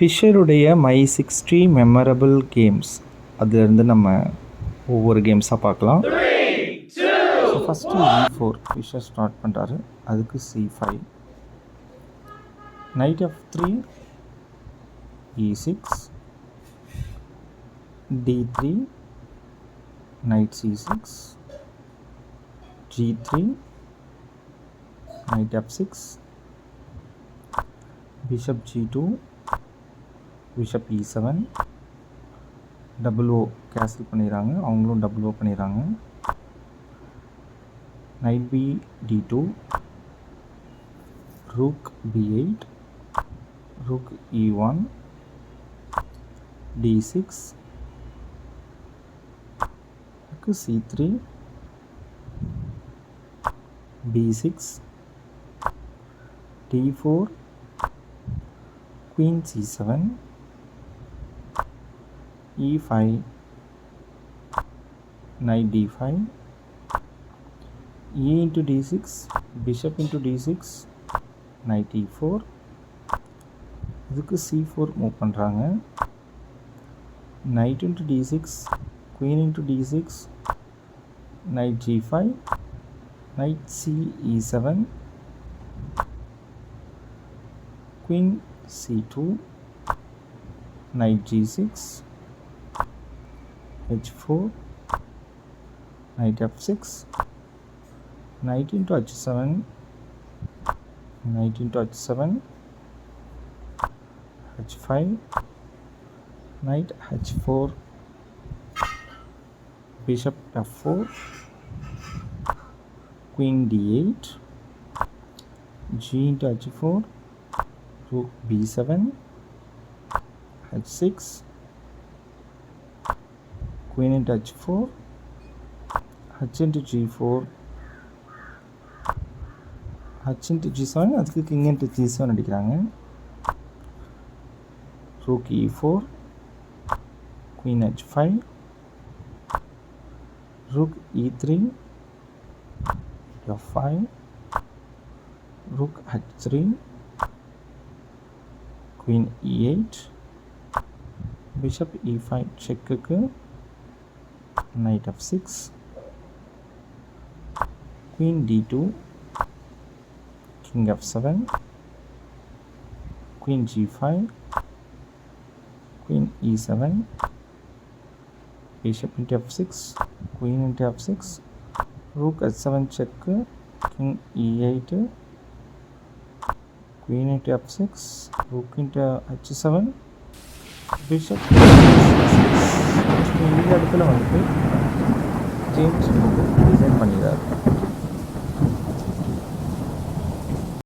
ஃபிஷருடைய my 60 memorable games அதுலேருந்து நம்ம ஒவ்வொரு கேம்ஸாக பார்க்கலாம். So first E4 Fisher start பண்ணுறாரு. அதுக்கு C5, knight F3, E6, D3, knight C6, G3, knight F6, bishop G2, bishop E7, double O cancel பண்ணிடுறாங்க, அவங்களும் double O பண்ணிடுறாங்க. knight B D2, rook B8, rook E1, D6, C3, B6, D4, queen C7, E5, knight D5, E into D6, bishop into D6, knight E4, இதுக்கு C4 move பண்ணுறாங்க. knight into D6, queen into D6, knight G5, knight C E7, queen C2, knight G6, H4, knight F6, knight into H7, knight into H7, H5, knight H4, bishop F4, queen D8, G into H4, rook B7, H6, queen into H4, H into G4, H into G7, அதுக்கு king into G7 அடிக்கிறாங்க. rook E4, queen H5, rook E3, F5, rook H3, queen E8, bishop E5 செக்குக்கு, knight F6, queen D2, king F7, queen G5, queen E7, bishop into F6, queen into F6, rook H7 செக்கு, king E8, queen into F6, rook into H7, bishop இந்த இடத்துல வந்து James design பண்ணிடுறாரு.